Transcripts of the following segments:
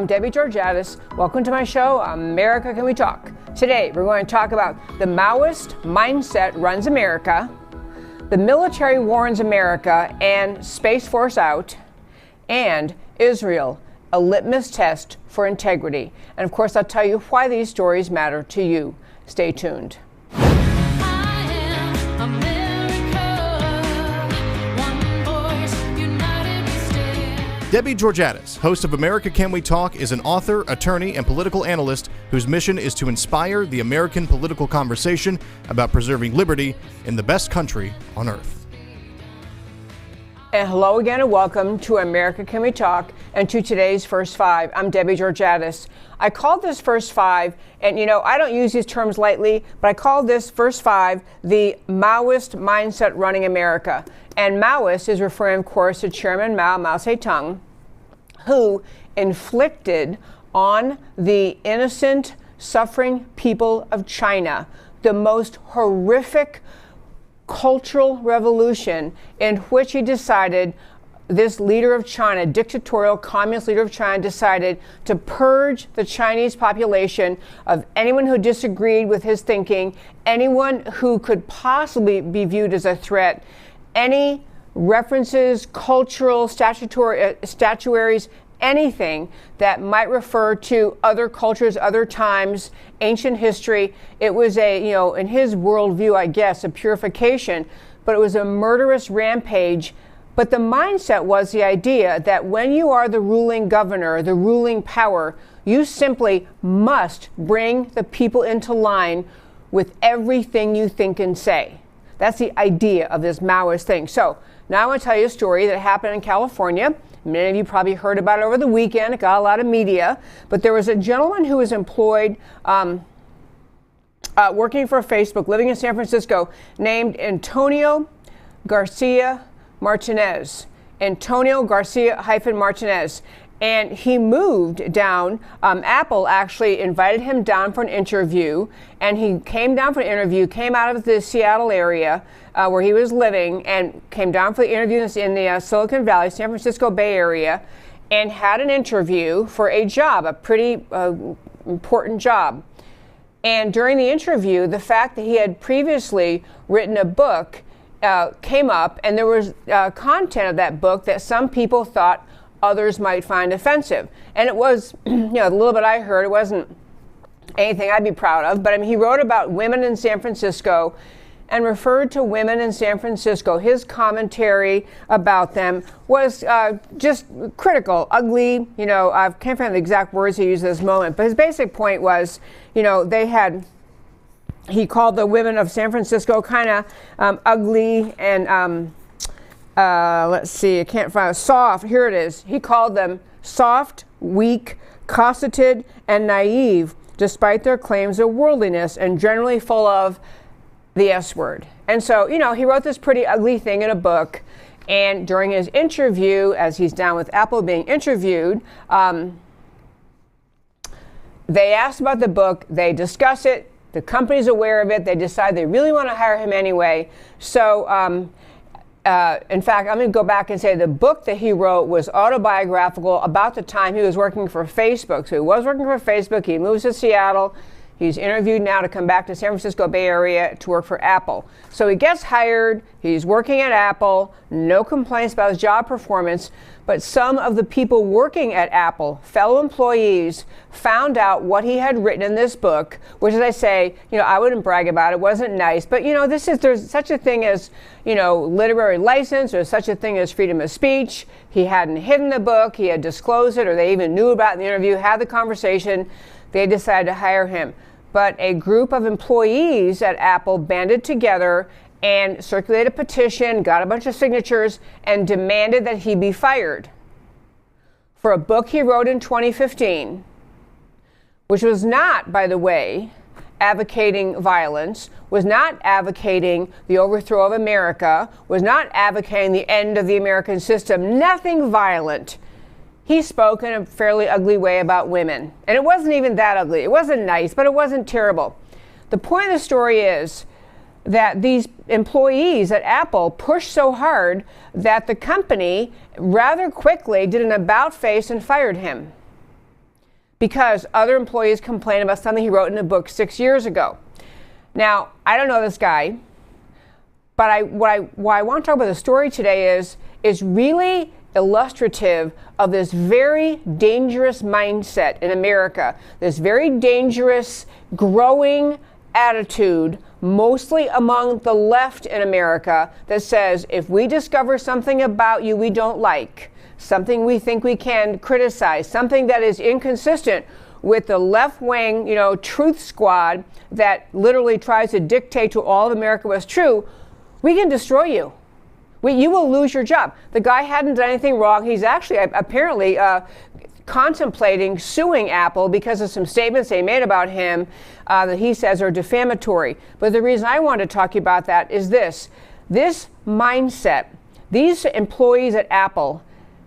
I'm Debbie Georgatos. Welcome to my show, America Can We Talk? Today, we're going to talk about the Maoist mindset runs America, the military warns America and Space Force out, and Israel, a litmus test for integrity. And of course, I'll tell you why these stories matter to you. Stay tuned. Debbie Georgatos, host of America Can We Talk, is an author, attorney, and political analyst whose mission is to inspire the American political conversation about preserving liberty in the best country on earth. And hello again and welcome to America Can We Talk and to today's First Five. I'm Debbie Georgatos. I called this First Five, and I don't use these terms lightly, but I called this First Five the Maoist mindset running America. And Maoist is referring, of course, to Chairman Mao Zedong, who inflicted on the innocent, suffering people of China the most horrific cultural revolution, in which he decided, this leader of China, dictatorial communist leader of China, decided to purge the Chinese population of anyone who disagreed with his thinking, anyone who could possibly be viewed as a threat, any references, cultural, statuaries, anything that might refer to other cultures, other times, ancient history. It was in his worldview, I guess, a purification, but it was a murderous rampage. But the mindset was the idea that when you are the ruling governor, the ruling power, you simply must bring the people into line with everything you think and say. That's the idea of this Maoist thing. So now I want to tell you a story that happened in California. Many of you probably heard about it over the weekend. It got a lot of media. But there was a gentleman who was employed working for Facebook, living in San Francisco, named Antonio Garcia Martinez. Antonio Garcia-Martinez. And he moved down. Apple actually invited him down for an interview. And he came down for an interview, came out of the Seattle area where he was living, and came down for the interview in the Silicon Valley, San Francisco Bay Area, and had an interview for a job, a pretty important job. And during the interview, the fact that he had previously written a book came up, and there was content of that book that some people thought others might find offensive. And it was, the little bit I heard, it wasn't anything I'd be proud of, but he wrote about women in San Francisco and referred to women in San Francisco. His commentary about them was just critical, ugly. I can't find the exact words he used at this moment, but his basic point was, he called the women of San Francisco kind of ugly and let's see, I can't find it. Soft. Here it is. He called them soft, weak, cosseted, and naive, despite their claims of worldliness, and generally full of the S word. And so, he wrote this pretty ugly thing in a book. And during his interview, as he's down with Apple being interviewed, they asked about the book. They discuss it. The company's aware of it. They decide they really want to hire him anyway. So, in fact, I'm going to go back and say the book that he wrote was autobiographical about the time he was working for Facebook. So he was working for Facebook. He moves to Seattle. He's interviewed now to come back to San Francisco Bay Area to work for Apple. So he gets hired. He's working at Apple. No complaints about his job performance. But some of the people working at Apple, fellow employees, found out what he had written in this book, which, as I say, I wouldn't brag about it. It wasn't nice. But, there's such a thing as, literary license. There's such a thing as freedom of speech. He hadn't hidden the book. He had disclosed it, or they even knew about it in the interview, had the conversation. They decided to hire him. But a group of employees at Apple banded together and circulated a petition, got a bunch of signatures, and demanded that he be fired for a book he wrote in 2015, which was not, by the way, advocating violence, was not advocating the overthrow of America, was not advocating the end of the American system, nothing violent. He spoke in a fairly ugly way about women. And it wasn't even that ugly. It wasn't nice, but it wasn't terrible. The point of the story is that these employees at Apple pushed so hard that the company rather quickly did an about face and fired him. because other employees complained about something he wrote in a book 6 years ago. Now, I don't know this guy, but why I want to talk about the story today is really illustrative of this very dangerous mindset in America, this very dangerous growing attitude, mostly among the left in America, that says if we discover something about you we don't like, something we think we can criticize, something that is inconsistent with the left-wing, truth squad that literally tries to dictate to all of America what's true, we can destroy you. You will lose your job. The guy hadn't done anything wrong. He's actually apparently contemplating suing Apple because of some statements they made about him that he says are defamatory. But the reason I want to talk to you about that is this mindset. These employees at Apple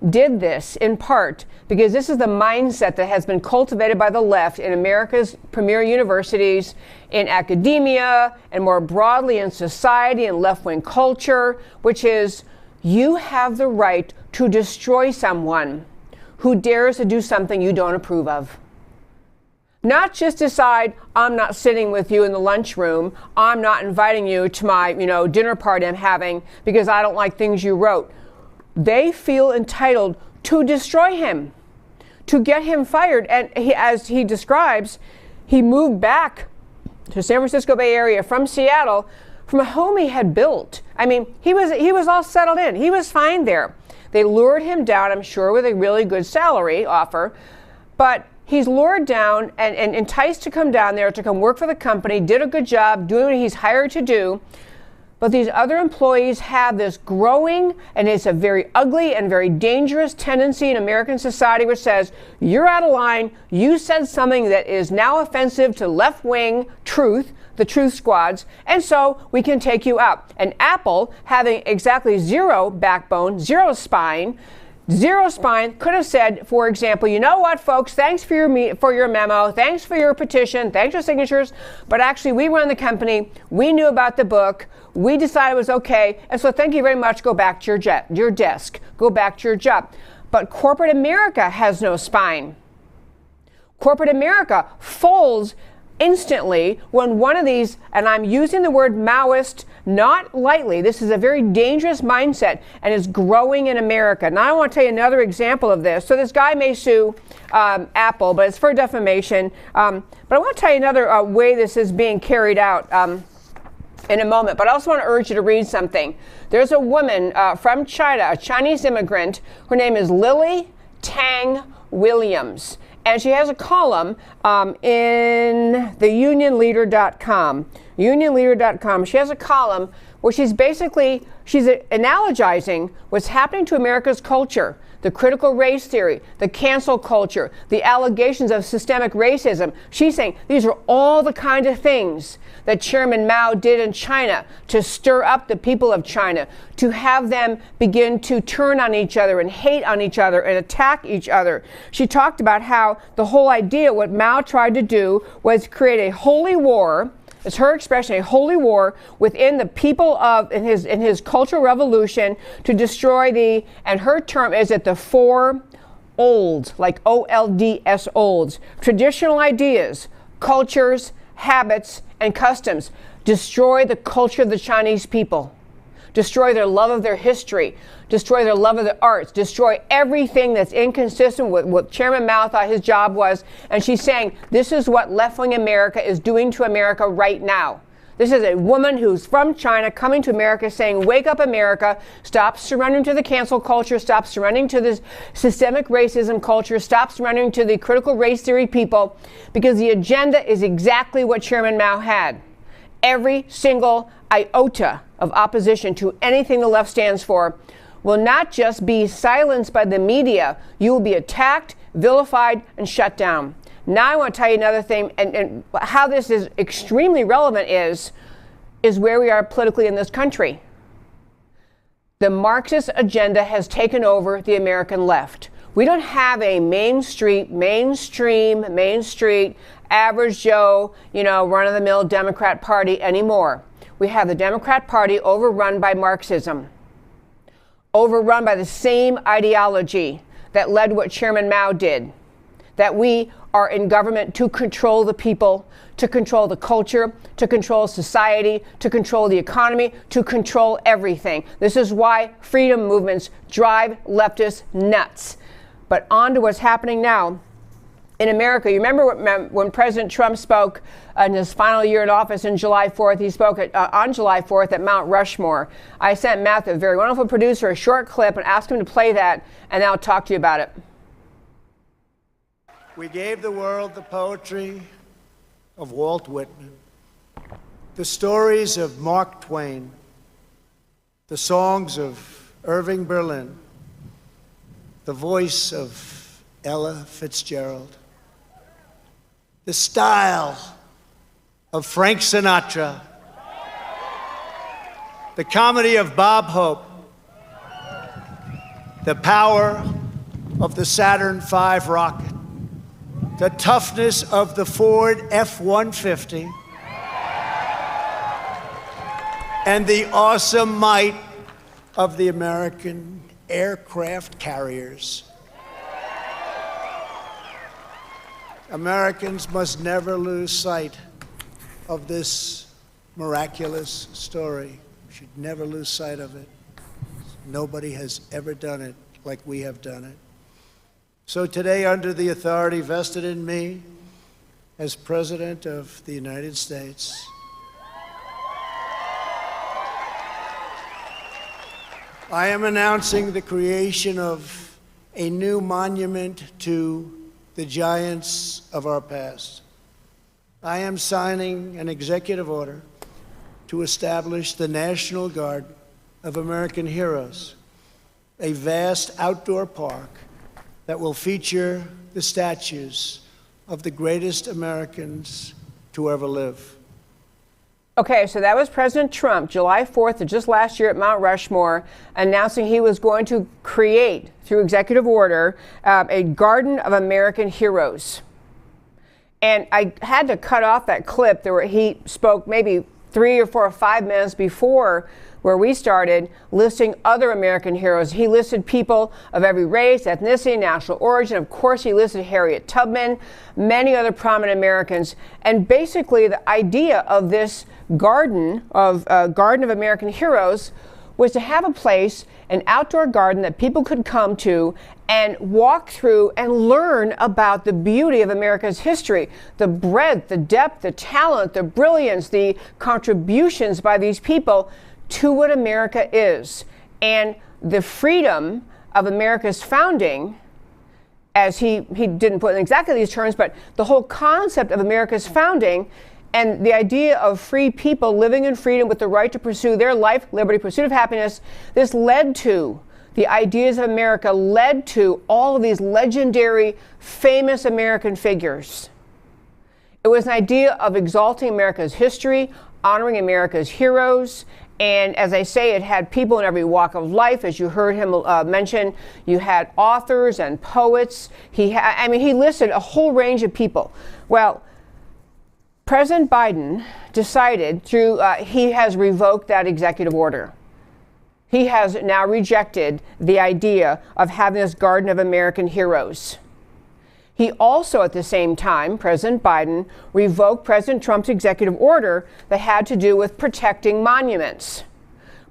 did this in part because this is the mindset that has been cultivated by the left in America's premier universities, in academia, and more broadly in society and left-wing culture, which is you have the right to destroy someone who dares to do something you don't approve of. Not just decide, I'm not sitting with you in the lunchroom, I'm not inviting you to my dinner party I'm having because I don't like things you wrote. They feel entitled to destroy him, to get him fired. And as he describes, he moved back to San Francisco Bay Area from Seattle, from a home he had built. I mean, he was all settled in. He was fine there. They lured him down, I'm sure, with a really good salary offer. But he's lured down and enticed to come down there to come work for the company, did a good job doing what he's hired to do. But these other employees have this growing, and it's a very ugly and very dangerous tendency in American society which says, you're out of line, you said something that is now offensive to left-wing truth, the truth squads, and so we can take you out. And Apple, having exactly zero backbone, zero spine, could have said, for example, you know what, folks, thanks for your memo, thanks for your petition, thanks for signatures, but actually we run the company, we knew about the book, we decided it was okay, and so thank you very much, go back to your desk, go back to your job. But corporate America has no spine. Corporate America folds instantly when one of these, and I'm using the word Maoist not lightly, this is a very dangerous mindset and is growing in America. Now I want to tell you another example of this. So this guy may sue Apple, but it's for defamation. But I want to tell you another way this is being carried out in a moment. But I also want to urge you to read something. There's a woman from China, a Chinese immigrant. Her name is Lily Tang Williams. And she has a column in the unionleader.com. Unionleader.com. She has a column where she's analogizing what's happening to America's culture, the critical race theory, the cancel culture, the allegations of systemic racism. She's saying these are all the kind of things that Chairman Mao did in China to stir up the people of China, to have them begin to turn on each other and hate on each other and attack each other. She talked about how the whole idea, what Mao tried to do, was create a holy war. It's her expression, a holy war within the people of, in his cultural revolution, to destroy and her term is the four olds, like OLDS olds, traditional ideas, cultures, habits, and customs. Destroy the culture of the Chinese people. Destroy their love of their history. Destroy their love of the arts. Destroy everything that's inconsistent with what Chairman Mao thought his job was. And she's saying this is what left-wing America is doing to America right now. This is a woman who's from China coming to America saying, wake up America, stop surrendering to the cancel culture, stop surrendering to this systemic racism culture, stop surrendering to the critical race theory people, because the agenda is exactly what Chairman Mao had. Every single iota of opposition to anything the left stands for will not just be silenced by the media, you will be attacked, vilified, and shut down. Now I want to tell you another thing, and how this is extremely relevant is where we are politically in this country. The Marxist agenda has taken over the American left. We don't have a Main Street, average Joe, run-of-the-mill Democrat Party anymore. We have the Democrat Party overrun by Marxism, overrun by the same ideology that led what Chairman Mao did, that we are in government to control the people, to control the culture, to control society, to control the economy, to control everything. This is why freedom movements drive leftists nuts. But on to what's happening now in America. You remember when President Trump spoke in his final year in office on July 4th, he spoke on July 4th at Mount Rushmore. I sent Matt, the very wonderful producer, a short clip and asked him to play that, and I'll talk to you about it. We gave the world the poetry of Walt Whitman, the stories of Mark Twain, the songs of Irving Berlin, the voice of Ella Fitzgerald, the style of Frank Sinatra, the comedy of Bob Hope, the power of the Saturn V rocket, the toughness of the Ford F-150, and the awesome might of the American aircraft carriers. Americans must never lose sight of this miraculous story. We should never lose sight of it. Nobody has ever done it like we have done it. So today, under the authority vested in me as President of the United States, I am announcing the creation of a new monument to the giants of our past. I am signing an executive order to establish the National Guard of American Heroes, a vast outdoor park that will feature the statues of the greatest Americans to ever live. Okay, so that was President Trump, July 4th of just last year at Mount Rushmore, announcing he was going to create, through executive order, a Garden of American Heroes. And I had to cut off that clip where he spoke maybe 3 or 4 or 5 minutes before where we started, listing other American heroes. He listed people of every race, ethnicity, national origin. Of course, he listed Harriet Tubman, many other prominent Americans. And basically, the idea of this Garden of American Heroes was to have a place, an outdoor garden that people could come to and walk through and learn about the beauty of America's history, the breadth, the depth, the talent, the brilliance, the contributions by these people to what America is, and the freedom of America's founding, as he didn't put in exactly these terms, but the whole concept of America's founding and the idea of free people living in freedom with the right to pursue their life, liberty, pursuit of happiness, this led to the ideas of America, led to all of these legendary, famous American figures. It was an idea of exalting America's history, honoring America's heroes. And as I say, it had people in every walk of life. As you heard him mention, you had authors and poets. He listed a whole range of people. Well, President Biden decided he has revoked that executive order. He has now rejected the idea of having this Garden of American Heroes. He also, at the same time, President Biden revoked President Trump's executive order that had to do with protecting monuments.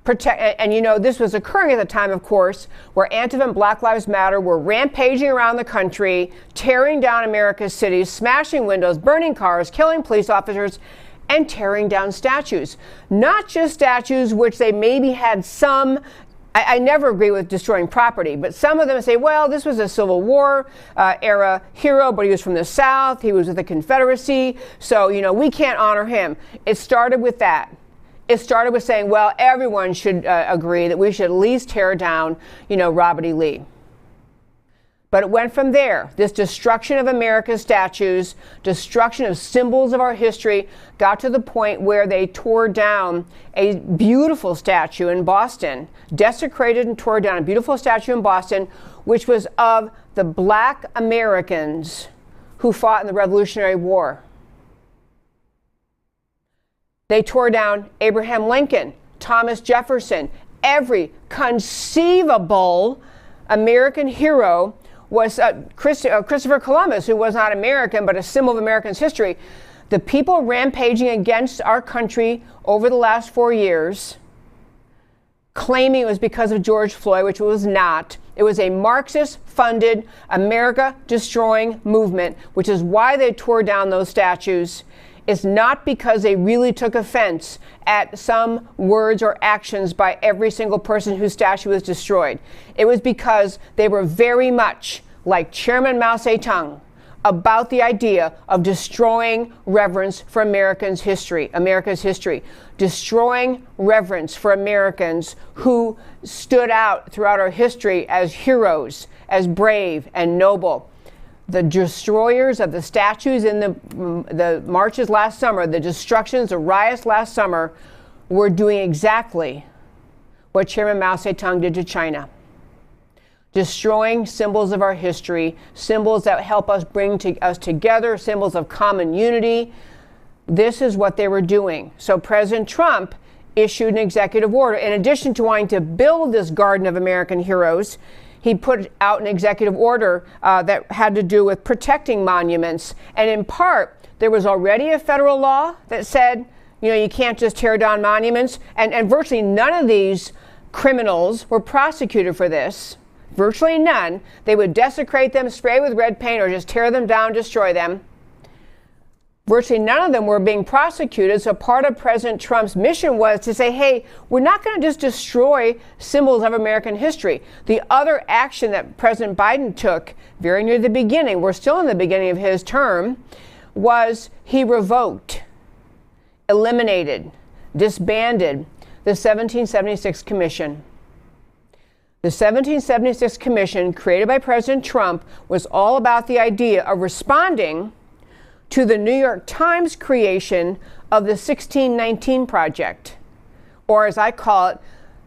And you know, this was occurring at the time, of course, where Antifa and Black Lives Matter were rampaging around the country, tearing down America's cities, smashing windows, burning cars, killing police officers, and tearing down statues. Not just statues which they maybe had some. I never agree with destroying property, but some of them say, well, this was a Civil War era hero, but he was from the South, he was with the Confederacy, so, you know, we can't honor him. It started with that. It started with saying, well, everyone should agree that we should at least tear down, you know, Robert E. Lee. But it went from there. This destruction of America's statues, destruction of symbols of our history, got to the point where they tore down a beautiful statue in Boston, desecrated and tore down a beautiful statue in Boston, which was of the Black Americans who fought in the Revolutionary War. They tore down Abraham Lincoln, Thomas Jefferson, every conceivable American hero was Christopher Columbus, who was not American, but a symbol of America's history. The people rampaging against our country over the last 4 years, claiming it was because of George Floyd, which it was not. It was a Marxist-funded, America-destroying movement, which is why they tore down those statues. It's not because they really took offense at some words or actions by every single person whose statue was destroyed. It was because they were very much like Chairman Mao Zedong about the idea of destroying reverence for America's history, destroying reverence for Americans who stood out throughout our history as heroes, as brave and noble. The destroyers of the statues in the marches last summer, the destructions, the riots last summer, were doing exactly what Chairman Mao Zedong did to China. Destroying symbols of our history, symbols that help us bring us together, symbols of common unity. This is what they were doing. So President Trump issued an executive order. In addition to wanting to build this garden of American heroes, he put out an executive order that had to do with protecting monuments. And in part, there was already a federal law that said, you can't just tear down monuments. And virtually none of these criminals were prosecuted for this. Virtually none. They would desecrate them, spray with red paint, or just tear them down, destroy them. Virtually none of them were being prosecuted, so part of President Trump's mission was to say, hey, we're not going to just destroy symbols of American history. The other action that President Biden took very near the beginning, we're still in the beginning of his term, was he revoked, eliminated, disbanded the 1776 Commission. The 1776 Commission, created by President Trump, was all about the idea of responding to the New York Times creation of the 1619 Project, or as I call it,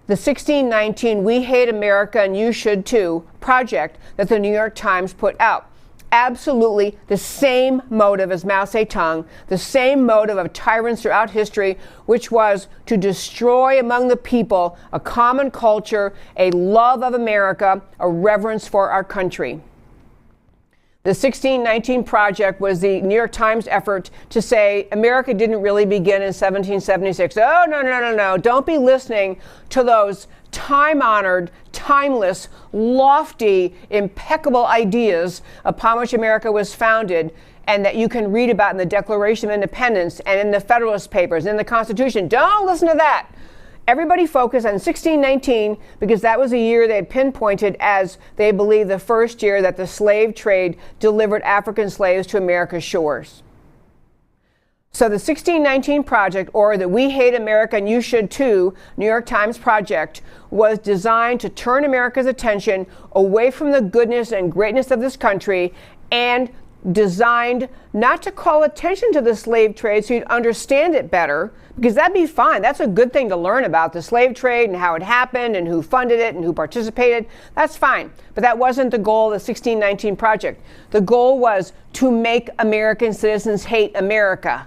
the 1619 We Hate America and You Should Too project that the New York Times put out. Absolutely the same motive as Mao Zedong, the same motive of tyrants throughout history, which was to destroy among the people a common culture, a love of America, a reverence for our country. The 1619 Project was the New York Times effort to say America didn't really begin in 1776. Oh, no. Don't be listening to those time-honored, timeless, lofty, impeccable ideas upon which America was founded and that you can read about in the Declaration of Independence and in the Federalist Papers and in the Constitution. Don't listen to that. Everybody focused on 1619 because that was a year they had pinpointed as they believed the first year that the slave trade delivered African slaves to America's shores. So the 1619 Project, or the We Hate America and You Should Too New York Times Project, was designed to turn America's attention away from the goodness and greatness of this country and designed not to call attention to the slave trade so you'd understand it better, because that'd be fine. That's a good thing to learn about the slave trade and how it happened and who funded it and who participated. That's fine. But that wasn't the goal of the 1619 Project. The goal was to make American citizens hate America.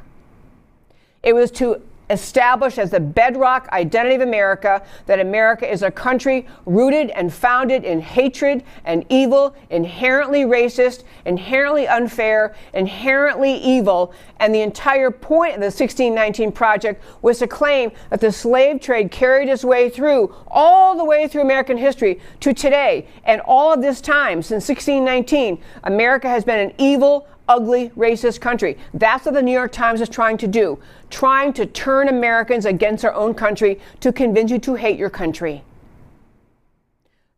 It was to establish as the bedrock identity of America that America is a country rooted and founded in hatred and evil, inherently racist, inherently unfair, inherently evil. And the entire point of the 1619 Project was to claim that the slave trade carried its way through, all the way through American history to today. And all of this time, since 1619, America has been an evil, ugly, racist country. That's what the New York Times is trying to do, trying to turn Americans against our own country to convince you to hate your country.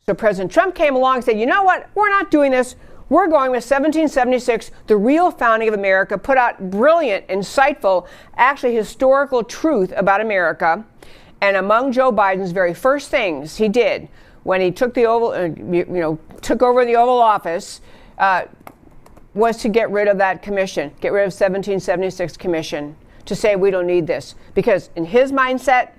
So President Trump came along and said, you know what, we're not doing this. We're going with 1776, the real founding of America, put out brilliant, insightful, actually historical truth about America. And among Joe Biden's very first things he did when he took the took over the Oval Office, was to get rid of that commission, get rid of 1776 Commission, to say we don't need this. Because in his mindset,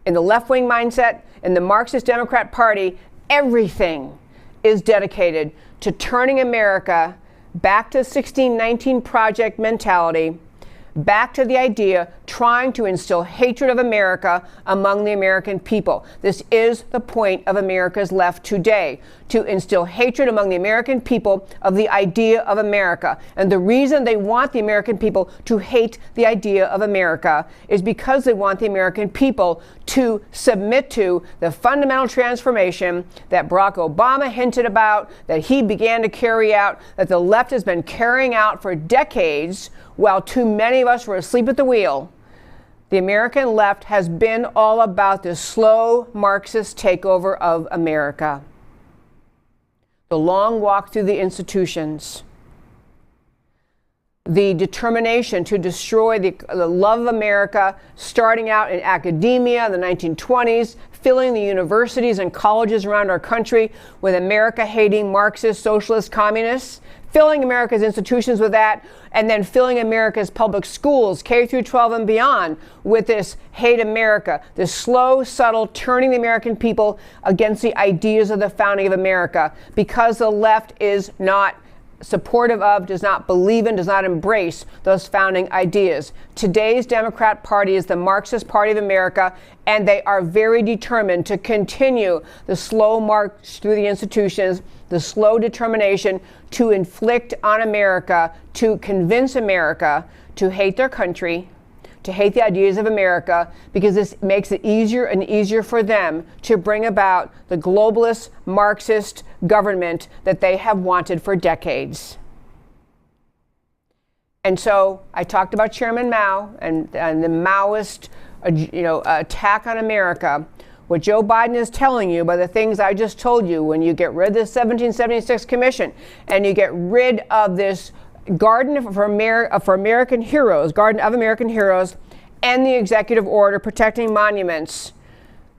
in the left-wing mindset, in the Marxist Democrat Party, everything is dedicated to turning America back to 1619 Project mentality, back to the idea, trying to instill hatred of America among the American people. This is the point of America's left today, to instill hatred among the American people of the idea of America. And the reason they want the American people to hate the idea of America is because they want the American people to submit to the fundamental transformation that Barack Obama hinted about, that he began to carry out, that the left has been carrying out for decades while too many of us were asleep at the wheel. The American left has been all about the slow Marxist takeover of America. The long walk through the institutions. The determination to destroy the love of America, starting out in academia in the 1920s, filling the universities and colleges around our country with America-hating Marxist, socialist, communists, filling America's institutions with that, and then filling America's public schools, K through 12 and beyond, with this hate America, this slow, subtle turning the American people against the ideas of the founding of America, because the left is not supportive of, does not believe in, does not embrace those founding ideas. Today's Democrat Party is the Marxist Party of America, and they are very determined to continue the slow march through the institutions, the slow determination to inflict on America, to convince America to hate their country, to hate the ideas of America, because this makes it easier and easier for them to bring about the globalist Marxist government that they have wanted for decades. And so I talked about Chairman Mao and the Maoist attack on America. What Joe Biden is telling you by the things I just told you, when you get rid of the 1776 Commission and you get rid of this Garden of American Heroes, Garden of American Heroes, and the executive order protecting monuments,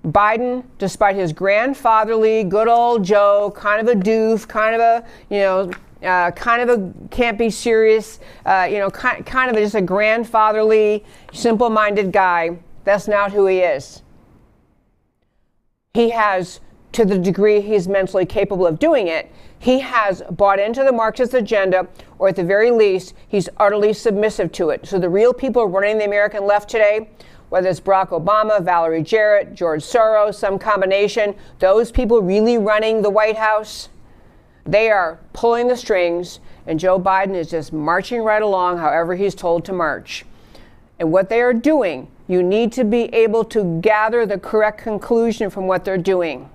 Biden, despite his grandfatherly, good old Joe, kind of a doof, kind of a, kind of a can't be serious, kind of just a grandfatherly, simple-minded guy, that's not who he is. He has, to the degree he's mentally capable of doing it, he has bought into the Marxist agenda, or at the very least, he's utterly submissive to it. So the real people running the American left today, whether it's Barack Obama, Valerie Jarrett, George Soros, some combination, those people really running the White House, they are pulling the strings, and Joe Biden is just marching right along however he's told to march. And what they are doing, you need to be able to gather the correct conclusion from what they're doing.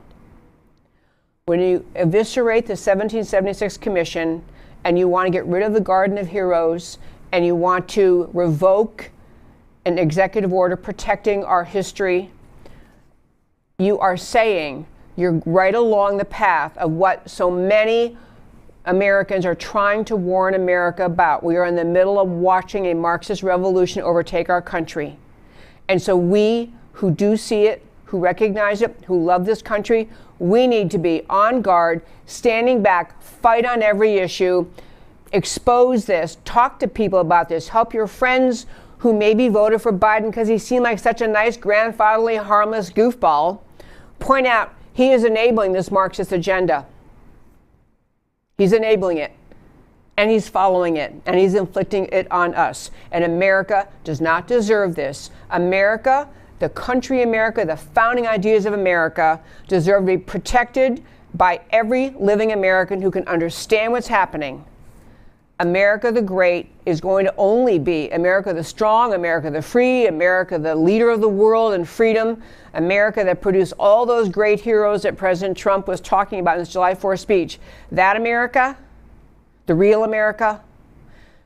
When you eviscerate the 1776 Commission and you want to get rid of the Garden of Heroes and you want to revoke an executive order protecting our history, you are saying you're right along the path of what so many Americans are trying to warn America about. We are in the middle of watching a Marxist revolution overtake our country. And so we who do see it, who recognize it, who love this country, we need to be on guard, standing back, fight on every issue, expose this, talk to people about this, help your friends who maybe voted for Biden because he seemed like such a nice, grandfatherly, harmless goofball, point out he is enabling this Marxist agenda. He's enabling it, and he's following it, and he's inflicting it on us. And America does not deserve this. America, the country America, the founding ideas of America, deserve to be protected by every living American who can understand what's happening. America the Great is going to only be America the Strong, America the Free, America the leader of the world in freedom, America that produced all those great heroes that President Trump was talking about in his July 4th speech. That America, the real America,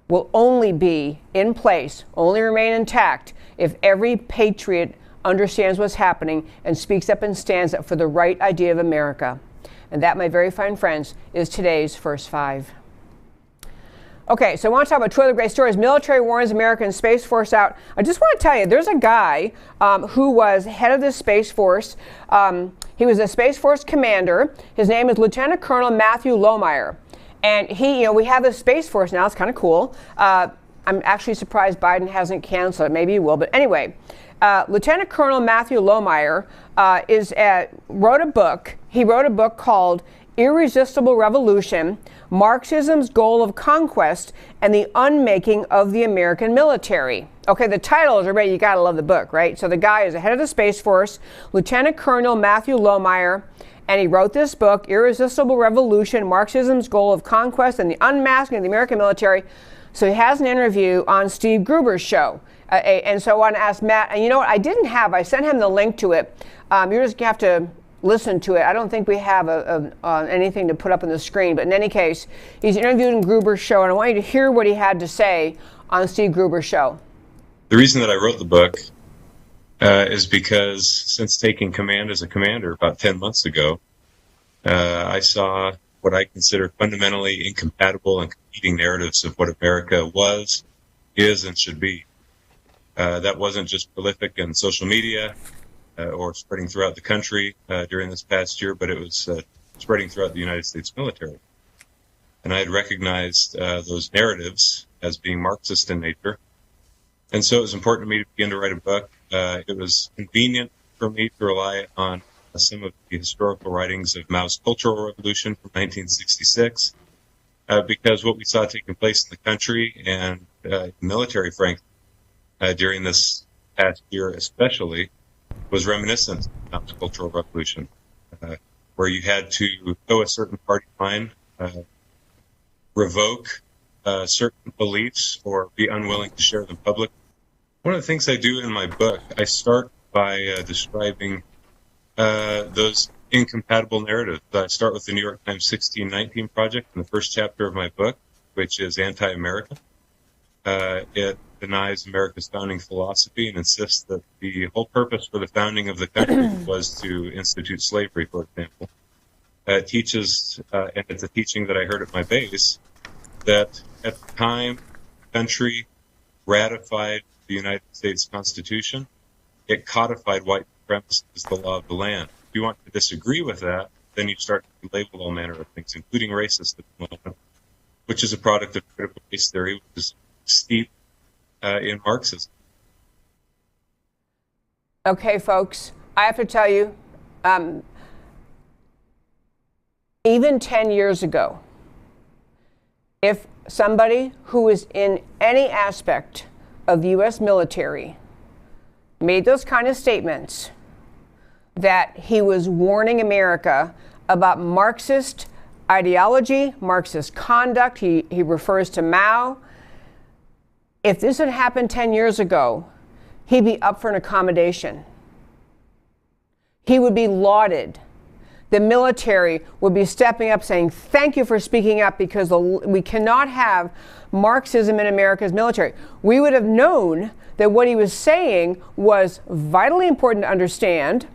will only be in place, only remain intact, if every patriot understands what's happening and speaks up and stands up for the right idea of America. And that, my very fine friends, is today's First Five. Okay, so I want to talk about two other great stories. Military warns American Space Force out. I just want to tell you, there's a guy who was head of the Space Force. He was a Space Force commander. His name is Lieutenant Colonel Matthew Lohmeyer. And he, we have the Space Force now. It's kind of cool. I'm actually surprised Biden hasn't canceled it. Maybe he will. But anyway, Lieutenant Colonel Matthew Lohmeyer wrote a book. He wrote a book called Irresistible Revolution, Marxism's Goal of Conquest and the Unmaking of the American Military. Okay, the title is already, you gotta love the book, right? So the guy is the head of the Space Force, Lieutenant Colonel Matthew Lohmeyer, and he wrote this book, Irresistible Revolution, Marxism's Goal of Conquest and the Unmasking of the American Military. So he has an interview on Steve Gruber's show. And so I want to ask Matt, and you know what, I sent him the link to it. You're just gonna have to listen to it. I don't think we have anything to put up on the screen, but in any case, he's interviewed in Gruber's show, and I want you to hear what he had to say on Steve Gruber's show. The reason that I wrote the book is because since taking command as a commander about 10 months ago, I saw what I consider fundamentally incompatible and competing narratives of what America was, is, and should be. That wasn't just prolific in social media or spreading throughout the country during this past year, but it was spreading throughout the United States military. And I had recognized those narratives as being Marxist in nature. And so it was important to me to begin to write a book. It was convenient for me to rely on some of the historical writings of Mao's Cultural Revolution from 1966, because what we saw taking place in the country and military, frankly, during this past year especially, was reminiscent of Mao's Cultural Revolution, where you had to toe a certain party line, revoke certain beliefs, or be unwilling to share them publicly. One of the things I do in my book, I start by describing those incompatible narratives. I start with the New York Times 1619 Project in the first chapter of my book, which is anti-American. It denies America's founding philosophy and insists that the whole purpose for the founding of the country was to institute slavery, for example. It teaches, and it's a teaching that I heard at my base, that at the time the country ratified the United States Constitution, it codified white supremacy as the law of the land. If you want to disagree with that, then you start to label all manner of things, including racist at the moment, which is a product of critical race theory, which is steeped in Marxism. Okay, folks, I have to tell you, even 10 years ago, if somebody who was in any aspect of the U.S. military made those kind of statements, that he was warning America about Marxist ideology, Marxist conduct, he refers to Mao. If this had happened 10 years ago, he'd be up for an accommodation. He would be lauded. The military would be stepping up saying, thank you for speaking up, because we cannot have Marxism in America's military. We would have known that what he was saying was vitally important to understand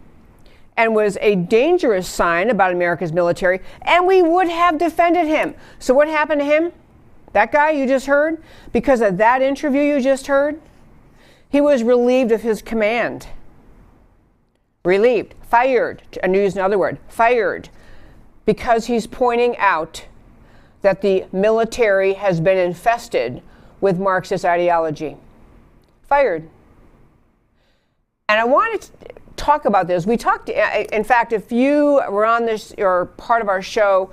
and was a dangerous sign about America's military, and we would have defended him. So what happened to him? That guy you just heard, because of that interview you just heard, he was relieved of his command. Relieved, fired, and use another word, fired, because he's pointing out that the military has been infested with Marxist ideology. Fired. And I wanted to talk about this. We talked, in fact, if you were on this or part of our show,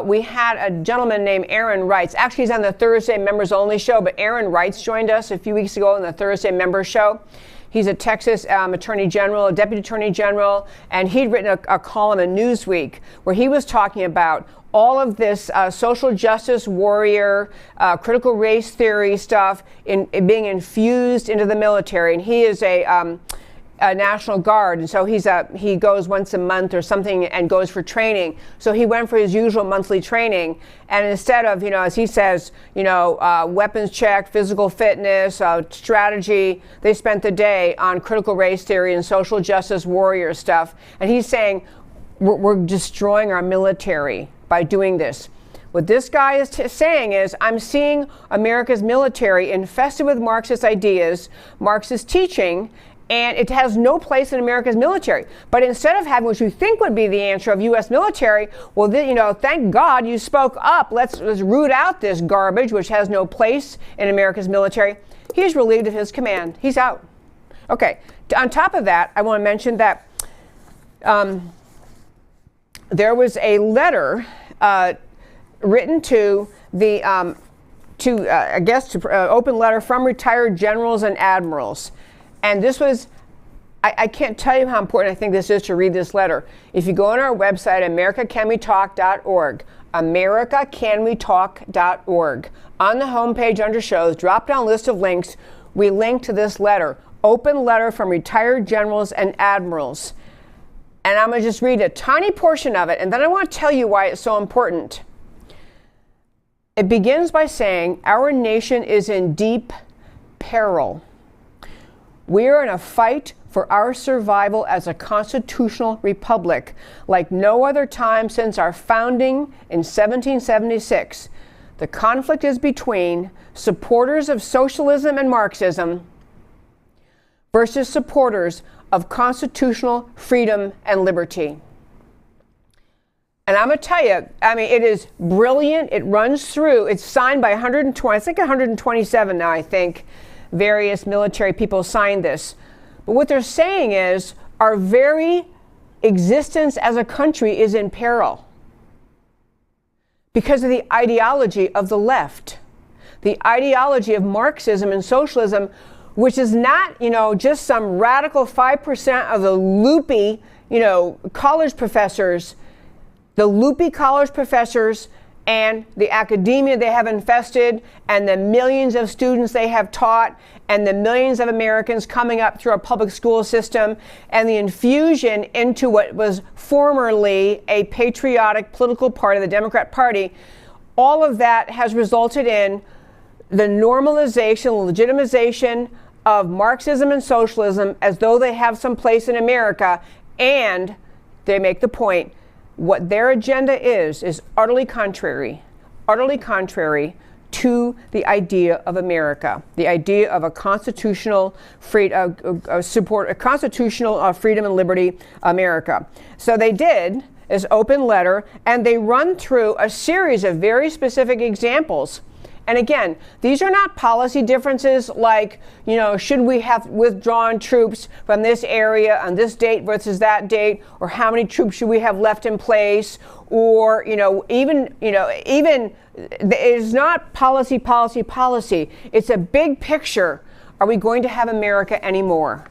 we had a gentleman named Aaron Wrights. Actually, he's on the Thursday Members Only show, but Aaron Wrights joined us a few weeks ago on the Thursday Members show. He's a Texas Attorney General, a Deputy Attorney General, and he'd written a column in Newsweek where he was talking about all of this social justice warrior, critical race theory stuff in being infused into the military. And he is a National Guard, and so he goes once a month or something and goes for training. So he went for his usual monthly training, and instead of, as he says, weapons check, physical fitness, strategy, they spent the day on critical race theory and social justice warrior stuff. And he's saying we're destroying our military by doing this. What this guy is saying is, I'm seeing America's military infested with Marxist ideas, Marxist teaching, and it has no place in America's military. But instead of having what you think would be the answer of U.S. military, well, thank God you spoke up. Let's root out this garbage, which has no place in America's military. He's relieved of his command. He's out. Okay. On top of that, I want to mention that there was a letter written to the open letter from retired generals and admirals. And this was, I can't tell you how important I think this is to read this letter. If you go on our website, americacanwetalk.org, americacanwetalk.org, on the homepage under shows, drop down list of links, we link to this letter, open letter from retired generals and admirals. And I'm going to just read a tiny portion of it, and then I want to tell you why it's so important. It begins by saying, our nation is in deep peril. We are in a fight for our survival as a constitutional republic like no other time since our founding in 1776. The conflict is between supporters of socialism and Marxism versus supporters of constitutional freedom and liberty. And I'm going to tell you, I mean, it is brilliant. It runs through. It's signed by 120, I think 127 now, I think. Various military people signed this. But what they're saying is our very existence as a country is in peril because of the ideology of the left, the ideology of Marxism and socialism, which is not, just some radical 5% of the loopy, college professors, and the academia they have infested, and the millions of students they have taught, and the millions of Americans coming up through our public school system, and the infusion into what was formerly a patriotic political party, the Democrat Party. All of that has resulted in the normalization, legitimization of Marxism and socialism as though they have some place in America, and they make the point, what their agenda is utterly contrary to the idea of America, the idea of a constitutional freedom and liberty America. So they did this open letter, and they run through a series of very specific examples. And again, these are not policy differences like, should we have withdrawn troops from this area on this date versus that date, or how many troops should we have left in place, or, even it's not policy. It's a big picture. Are we going to have America anymore?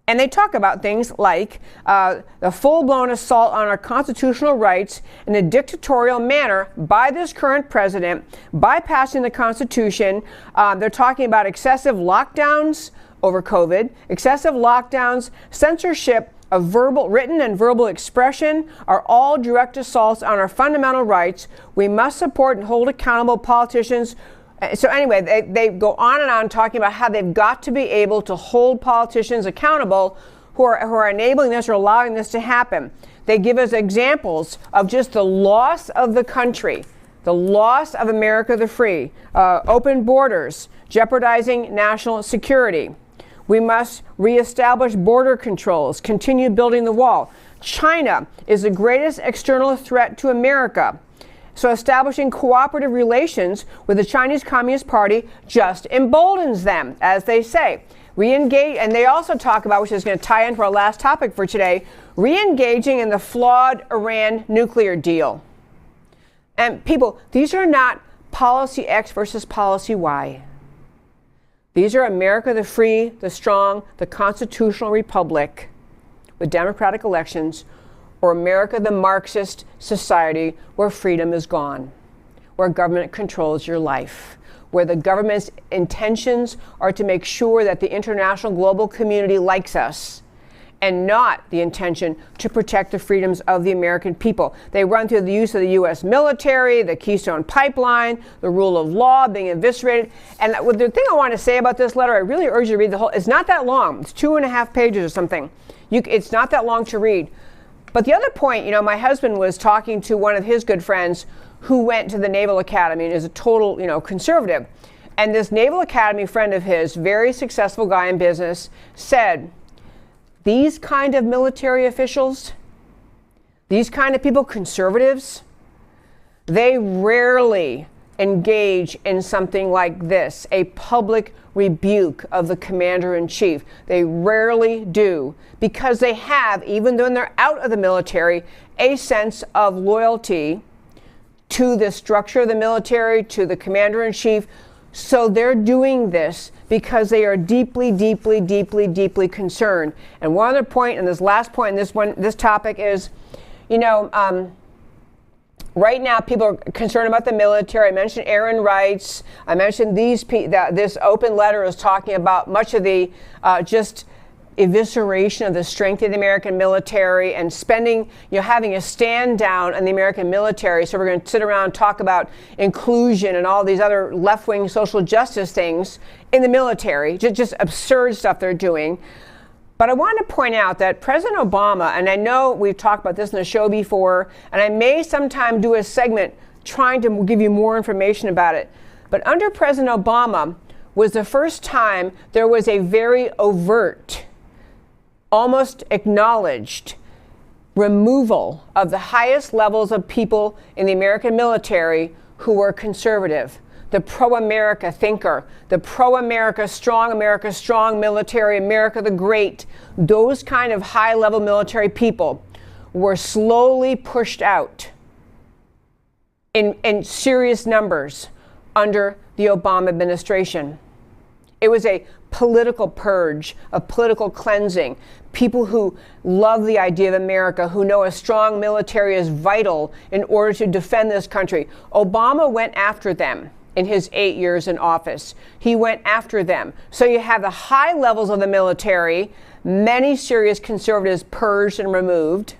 And they talk about things like the full-blown assault on our constitutional rights in a dictatorial manner by this current president, bypassing the Constitution. They're talking about excessive lockdowns over COVID, excessive lockdowns, censorship of written and verbal expression are all direct assaults on our fundamental rights. We must support and hold accountable politicians. So anyway, they go on and on talking about how they've got to be able to hold politicians accountable who are enabling this or allowing this to happen. They give us examples of just the loss of the country, the loss of America the free, open borders, jeopardizing national security. We must reestablish border controls, continue building the wall. China is the greatest external threat to America. So establishing cooperative relations with the Chinese Communist Party just emboldens them, as they say. Re-engage, and they also talk about, which is going to tie into our last topic for today, re-engaging in the flawed Iran nuclear deal. And people, these are not policy X versus policy Y. These are America the free, the strong, the constitutional republic with democratic elections, or America the Marxist society where freedom is gone, where government controls your life, where the government's intentions are to make sure that the international global community likes us, and not the intention to protect the freedoms of the American people. They run through the use of the U.S. military, the Keystone Pipeline, the rule of law being eviscerated. And the thing I want to say about this letter, I really urge you to read the whole, it's not that long. It's 2.5 pages or something. It's not that long to read. But the other point, my husband was talking to one of his good friends who went to the Naval Academy and is a total, conservative. And this Naval Academy friend of his, very successful guy in business, said, these kind of military officials, these kind of people, conservatives, they rarely engage in something like this, a public rebuke of the commander-in-chief. They rarely do, because they have, even though they're out of the military, a sense of loyalty to the structure of the military, to the commander-in-chief. So they're doing this because they are deeply, deeply, deeply, deeply concerned. And one other point, and this last point in this topic is, right now people are concerned about the military. I mentioned Aaron Rights. I mentioned this open letter is talking about much of the just evisceration of the strength of the American military and spending, having a stand down on the American military. So we're going to sit around and talk about inclusion and all these other left-wing social justice things in the military, just absurd stuff they're doing. But I want to point out that President Obama, and I know we've talked about this in the show before, and I may sometime do a segment trying to give you more information about it, but under President Obama was the first time there was a very overt, almost acknowledged removal of the highest levels of people in the American military who were conservative. The pro-America thinker, the pro-America strong military, America the great, those kind of high-level military people were slowly pushed out in serious numbers under the Obama administration. It was a political purge, a political cleansing. People who love the idea of America, who know a strong military is vital in order to defend this country. Obama went after them in his 8 years in office. He went after them. So you have the high levels of the military, many serious conservatives purged and removed.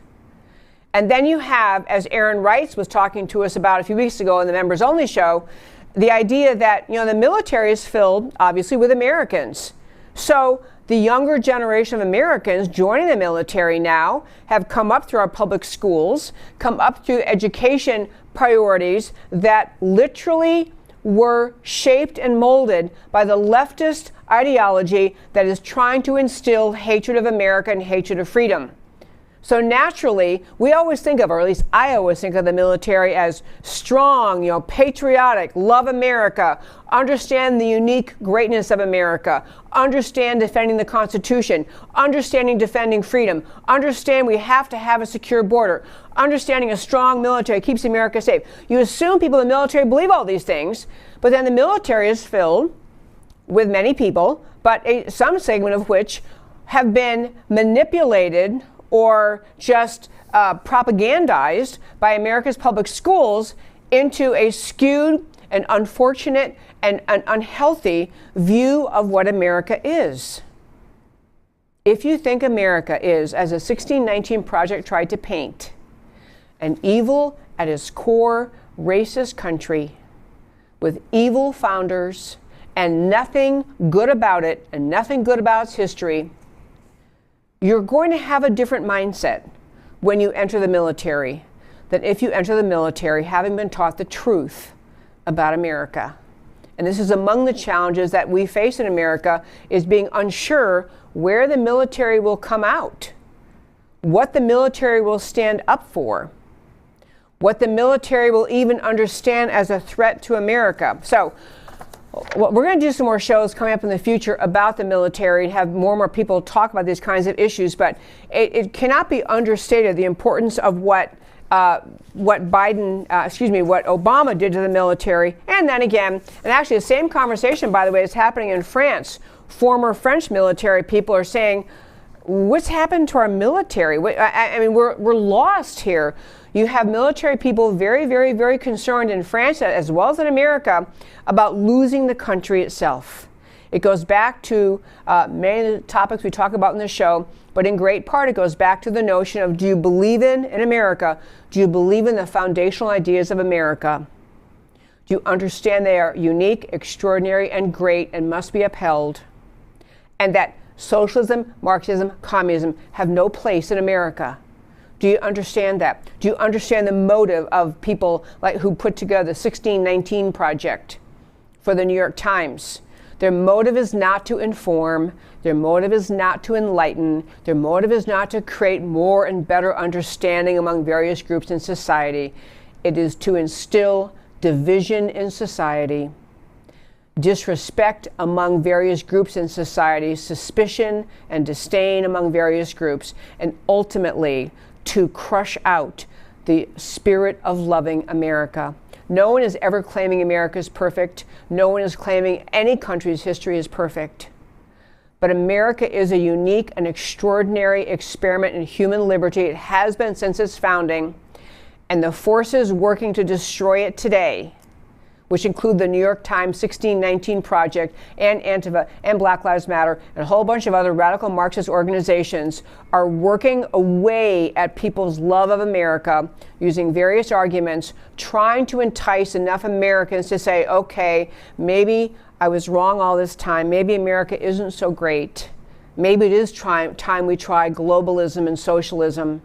And then you have, as Aaron Rights was talking to us about a few weeks ago in the Members Only show, the idea that, the military is filled, obviously, with Americans. So the younger generation of Americans joining the military now have come up through our public schools, come up through education priorities that literally were shaped and molded by the leftist ideology that is trying to instill hatred of America and hatred of freedom. So naturally, we always think of, or at least I always think of the military as strong, patriotic, love America, understand the unique greatness of America, understand defending the Constitution, understanding defending freedom, understand we have to have a secure border, understanding a strong military keeps America safe. You assume people in the military believe all these things, but then the military is filled with many people, but some segment of which have been manipulated or just propagandized by America's public schools into a skewed and unfortunate and an unhealthy view of what America is. If you think America is, as a 1619 Project tried to paint, an evil at its core racist country with evil founders and nothing good about it and nothing good about its history, you're going to have a different mindset when you enter the military than if you enter the military having been taught the truth about America. And this is among the challenges that we face in America, is being unsure where the military will come out, what the military will stand up for, what the military will even understand as a threat to America. So we're going to do some more shows coming up in the future about the military and have more and more people talk about these kinds of issues. But it cannot be understated the importance of what Obama did to the military. And then again, and actually the same conversation, by the way, is happening in France. Former French military people are saying, what's happened to our military? I mean, we're lost here. You have military people very, very, very concerned in France as well as in America about losing the country itself. It goes back to many of the topics we talk about in the show, but in great part it goes back to the notion of, do you believe in America? Do you believe in the foundational ideas of America? Do you understand they are unique, extraordinary, and great and must be upheld? And that socialism, Marxism, communism have no place in America. Do you understand that? Do you understand the motive of people like who put together the 1619 Project for the New York Times? Their motive is not to inform. Their motive is not to enlighten. Their motive is not to create more and better understanding among various groups in society. It is to instill division in society, disrespect among various groups in society, suspicion and disdain among various groups, and ultimately to crush out the spirit of loving America. No one is ever claiming America is perfect. No one is claiming any country's history is perfect. But America is a unique and extraordinary experiment in human liberty. It has been since its founding. And the forces working to destroy it today, which include the New York Times 1619 Project and Antifa and Black Lives Matter and a whole bunch of other radical Marxist organizations, are working away at people's love of America using various arguments, trying to entice enough Americans to say, okay, maybe I was wrong all this time. Maybe America isn't so great. Maybe it is time we try globalism and socialism.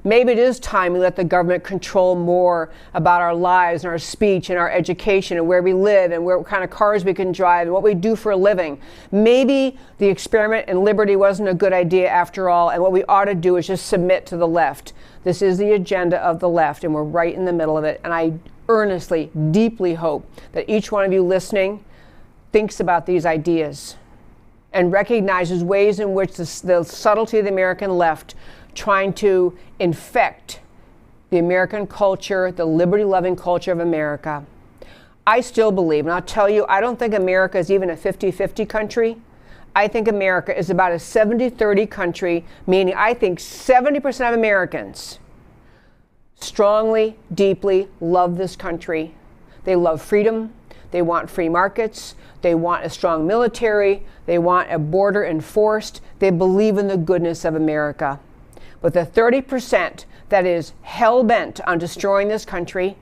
Maybe it is time we let the government control more about our lives and our speech and our education and where we live and what kind of cars we can drive and what we do for a living. Maybe the experiment in liberty wasn't a good idea after all, and what we ought to do is just submit to the left. This is the agenda of the left, and we're right in the middle of it. And I earnestly, deeply hope that each one of you listening thinks about these ideas and recognizes ways in which the subtlety of the American left trying to infect the American culture, the liberty-loving culture of America. I still believe, and I'll tell you, I don't think America is even a 50-50 country. I think America is about a 70-30 country, meaning I think 70% of Americans strongly, deeply love this country. They love freedom. They want free markets. They want a strong military. They want a border enforced. They believe in the goodness of America. But the 30% that is hell-bent on destroying this country,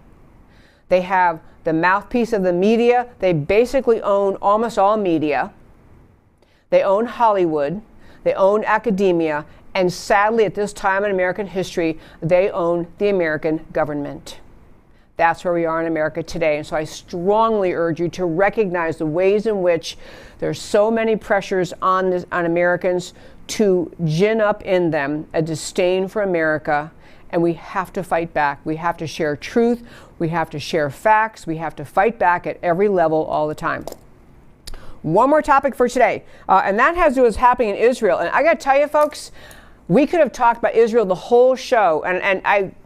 they have the mouthpiece of the media. They basically own almost all media. They own Hollywood. They own academia. And sadly, at this time in American history, they own the American government. That's where we are in America today. And so I strongly urge you to recognize the ways in which there's so many pressures on Americans to gin up in them a disdain for America. And we have to fight back. We have to share truth. We have to share facts. We have to fight back at every level all the time. One more topic for today, and that has to do with what's happening in Israel. And I got to tell you, folks, we could have talked about Israel the whole show, and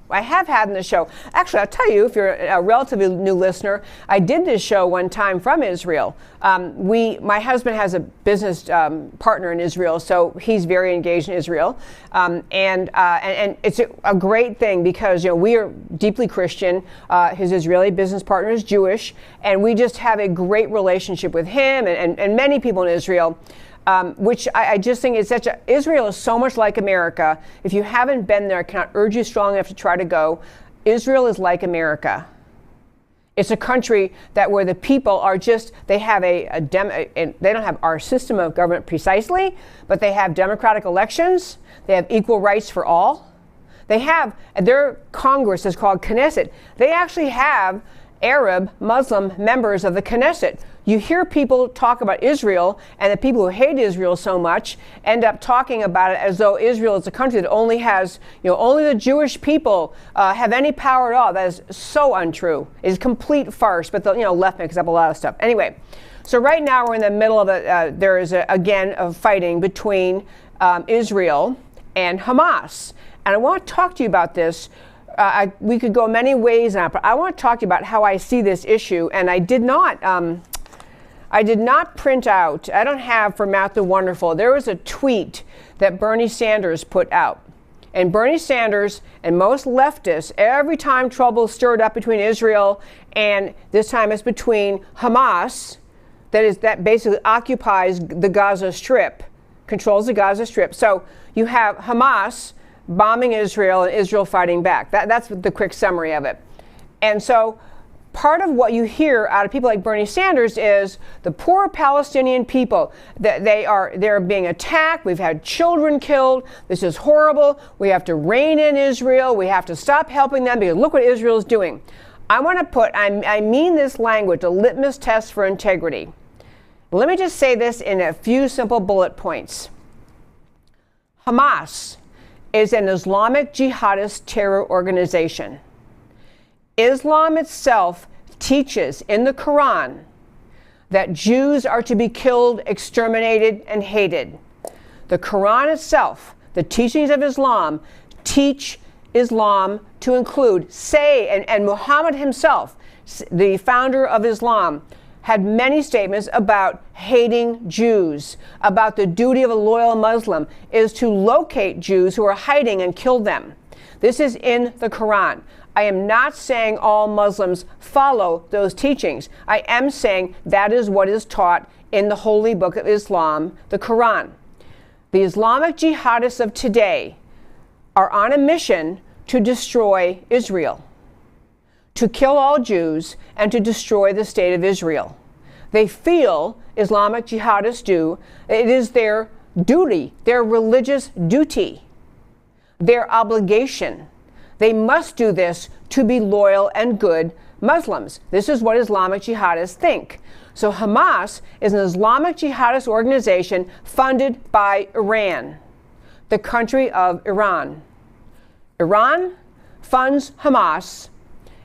I have had in the show. Actually, I'll tell you, if you're a relatively new listener, I did this show one time from Israel. My husband has a business partner in Israel, so he's very engaged in Israel. And it's a great thing because, we are deeply Christian. His Israeli business partner is Jewish, and we just have a great relationship with him and many people in Israel. Which I just think is Israel is so much like America. If you haven't been there, I cannot urge you strongly enough to try to go. Israel is like America. It's a country where the people are they have they don't have our system of government precisely, but they have democratic elections. They have equal rights for all. They have, their Congress is called Knesset. They actually have Arab, Muslim members of the Knesset. You hear people talk about Israel, and the people who hate Israel so much end up talking about it as though Israel is a country that only has, only the Jewish people have any power at all. That is so untrue. It is complete farce, but the left makes up a lot of stuff. Anyway, so right now we're in the middle of there is again a fighting between Israel and Hamas. And I want to talk to you about this. We could go many ways now, but I want to talk to you about how I see this issue. And I did not print out, I don't have for Matt the Wonderful, there was a tweet that Bernie Sanders put out. And Bernie Sanders and most leftists, every time trouble stirred up between Israel and this time it's between Hamas, that basically occupies the Gaza Strip, controls the Gaza Strip. So you have Hamas bombing Israel and Israel fighting back. That's the quick summary of it. And so part of what you hear out of people like Bernie Sanders is the poor Palestinian people, that they're being attacked. We've had children killed. This is horrible. We have to rein in Israel. We have to stop helping them because look what Israel is doing. I want to put, I mean this language, a litmus test for integrity. Let me just say this in a few simple bullet points. Hamas is an Islamic jihadist terror organization. Islam itself teaches in the Quran that Jews are to be killed, exterminated, and hated. The Quran itself, the teachings of Islam, teach Islam to include, and Muhammad himself the founder of Islam, had many statements about hating Jews, about the duty of a loyal Muslim is to locate Jews who are hiding and kill them. This is in the Quran. I am not saying all Muslims follow those teachings. I am saying that is what is taught in the holy book of Islam, the Quran. The Islamic jihadists of today are on a mission to destroy Israel, to kill all Jews, and to destroy the state of Israel. They feel, Islamic jihadists do, it is their duty, their religious duty, their obligation. They must do this to be loyal and good Muslims. This is what Islamic jihadists think. So Hamas is an Islamic jihadist organization funded by Iran, the country of Iran. Iran funds Hamas,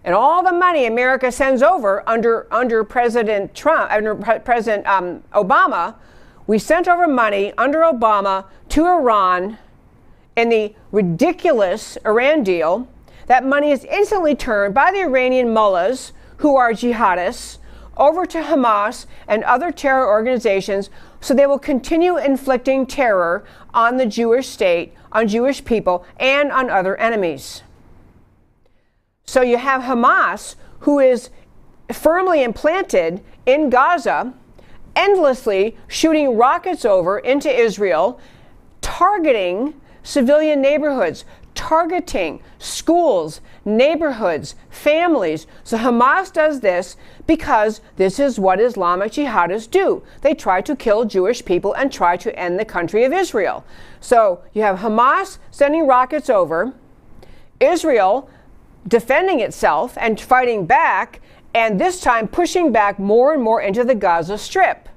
and all the money America sends over under President Trump, under President Obama, we sent over money under Obama to Iran in the ridiculous Iran deal. That money is instantly turned by the Iranian mullahs, who are jihadists, over to Hamas and other terror organizations, so they will continue inflicting terror on the Jewish state, on Jewish people, and on other enemies. So you have Hamas, who is firmly implanted in Gaza, endlessly shooting rockets over into Israel, targeting civilian neighborhoods, targeting schools, neighborhoods, families. So Hamas does this because this is what Islamic jihadists do. They try to kill Jewish people and try to end the country of Israel. So you have Hamas sending rockets over, Israel defending itself and fighting back, and this time pushing back more and more into the Gaza Strip.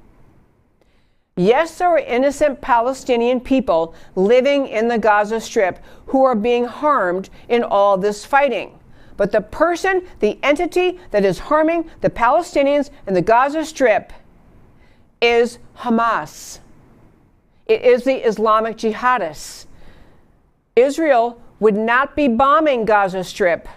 Yes, there are innocent Palestinian people living in the Gaza Strip who are being harmed in all this fighting. But the person, the entity that is harming the Palestinians in the Gaza Strip is Hamas. It is the Islamic jihadists. Israel would not be bombing Gaza Strip,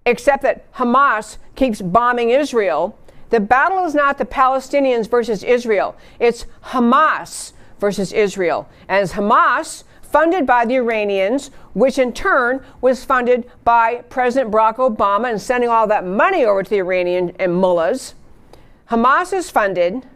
except that Hamas keeps bombing Israel. The battle is not the Palestinians versus Israel. It's Hamas versus Israel. And it's Hamas, funded by the Iranians, which in turn was funded by President Barack Obama and sending all that money over to the Iranian and mullahs. Hamas is funded.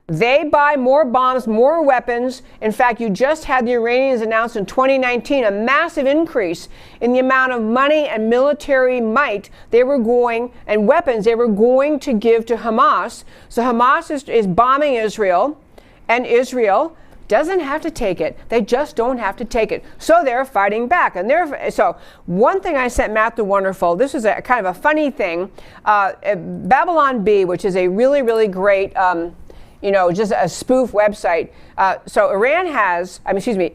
They buy more bombs, more weapons. In fact, you just had the Iranians announce in 2019 a massive increase in the amount of money and military might they were going, and weapons they were going to give to Hamas. So Hamas is bombing Israel, and Israel doesn't have to take it. They just don't have to take it. So they're fighting back. And so one thing I sent Matt the Wonderful, this is a kind of a funny thing. Babylon Bee, which is a really, really great just a spoof website. So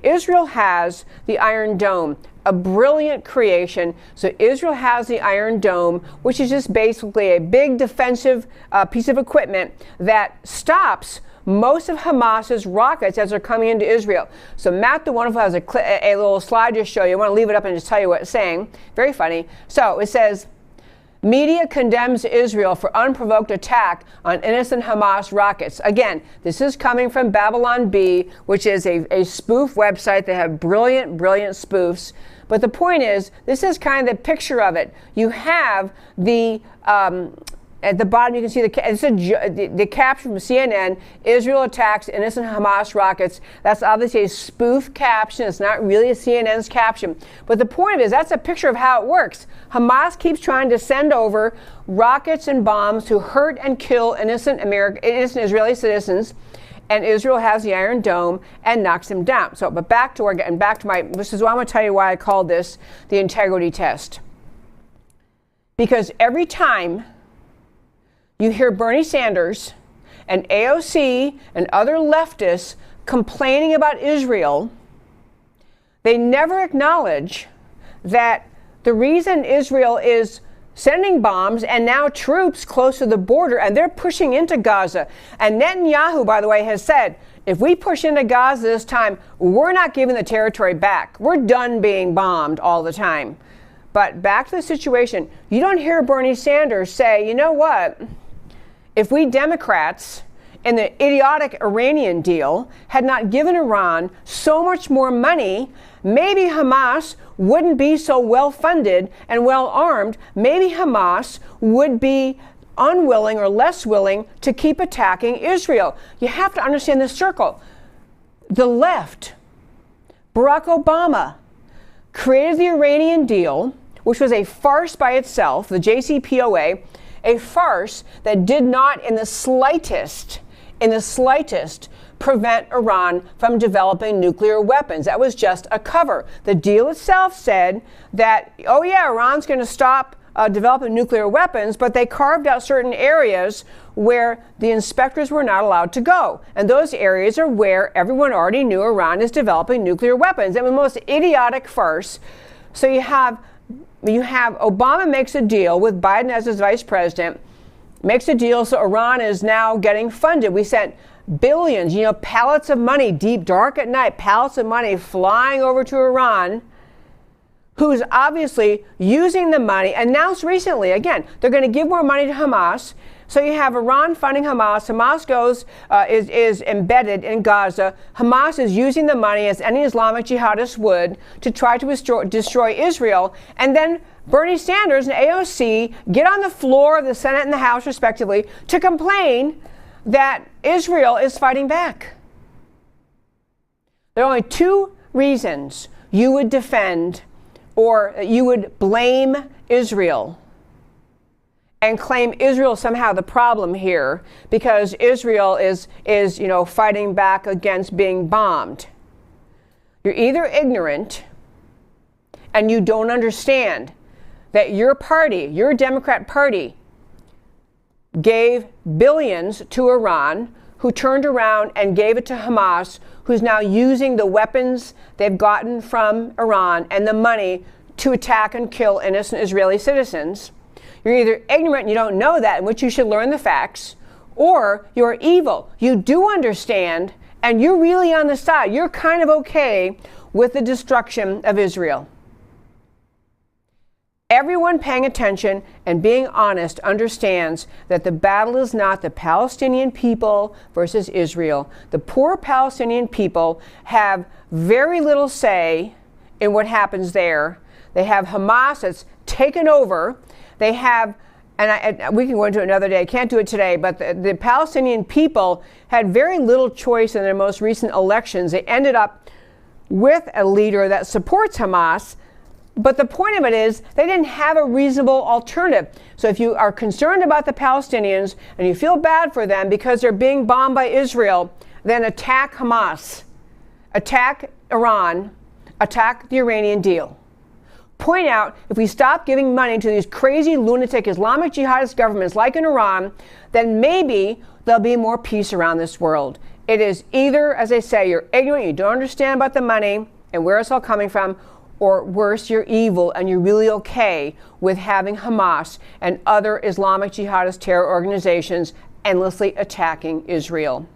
Israel has the Iron Dome, a brilliant creation. So Israel has the Iron Dome, which is just basically a big defensive piece of equipment that stops most of Hamas's rockets as they're coming into Israel. So Matt the Wonderful has a little slide to show you. I want to leave it up and just tell you what it's saying. Very funny. So it says, media condemns Israel for unprovoked attack on innocent Hamas rockets. Again, this is coming from Babylon Bee, which is a spoof website. They have brilliant, brilliant spoofs. But the point is, this is kind of the picture of it. You have the, at the bottom you can see the caption from CNN, Israel attacks innocent Hamas rockets. That's obviously a spoof caption. It's not really a CNN's caption. But the point is, that's a picture of how it works. Hamas keeps trying to send over rockets and bombs to hurt and kill innocent Israeli citizens, and Israel has the Iron Dome and knocks them down. So, but this is why I'm going to tell you why I called this the integrity test. Because every time you hear Bernie Sanders and AOC and other leftists complaining about Israel, they never acknowledge that the reason Israel is sending bombs and now troops close to the border, and they're pushing into Gaza. And Netanyahu, by the way, has said, if we push into Gaza this time, we're not giving the territory back. We're done being bombed all the time. But back to the situation, you don't hear Bernie Sanders say, you know what, if we Democrats in the idiotic Iranian deal had not given Iran so much more money, maybe Hamas wouldn't be so well funded and well armed. Maybe Hamas would be unwilling or less willing to keep attacking Israel. You have to understand this circle. The left, Barack Obama, created the Iranian deal, which was a farce by itself, the JCPOA, a farce that did not in the slightest prevent Iran from developing nuclear weapons. That was just a cover. The deal itself said that, oh yeah, Iran's going to stop developing nuclear weapons, but they carved out certain areas where the inspectors were not allowed to go. And those areas are where everyone already knew Iran is developing nuclear weapons. It was the most idiotic farce. So you have Obama makes a deal with Biden as his vice president, makes a deal so Iran is now getting funded. We sent billions, pallets of money, deep, dark at night, pallets of money flying over to Iran, who's obviously using the money, announced recently, again, they're going to give more money to Hamas. So you have Iran funding Hamas. Hamas is embedded in Gaza. Hamas is using the money, as any Islamic jihadist would, to try to destroy Israel. And then Bernie Sanders and AOC get on the floor of the Senate and the House, respectively, to complain that Israel is fighting back. There are only two reasons you would defend or you would blame Israel and claim Israel somehow the problem here because Israel is fighting back against being bombed. You're either ignorant and you don't understand that your party, your Democrat Party, gave billions to Iran, who turned around and gave it to Hamas, who's now using the weapons they've gotten from Iran and the money to attack and kill innocent Israeli citizens. You're either ignorant and you don't know that, in which you should learn the facts, or you're evil. You do understand, and you're really on the side. You're kind of okay with the destruction of Israel. Everyone paying attention and being honest understands that the battle is not the Palestinian people versus Israel. The poor Palestinian people have very little say in what happens there. They have Hamas that's taken over. They have, and we can go into it another day, I can't do it today, but the Palestinian people had very little choice in their most recent elections. They ended up with a leader that supports Hamas. But the point of it is they didn't have a reasonable alternative. So if you are concerned about the Palestinians and you feel bad for them because they're being bombed by Israel, then attack Hamas, attack Iran, attack the Iranian deal. Point out, if we stop giving money to these crazy lunatic Islamic jihadist governments like in Iran, then maybe there'll be more peace around this world. It is either, as I say, you're ignorant, you don't understand about the money and where it's all coming from, or worse, you're evil and you're really okay with having Hamas and other Islamic jihadist terror organizations endlessly attacking Israel.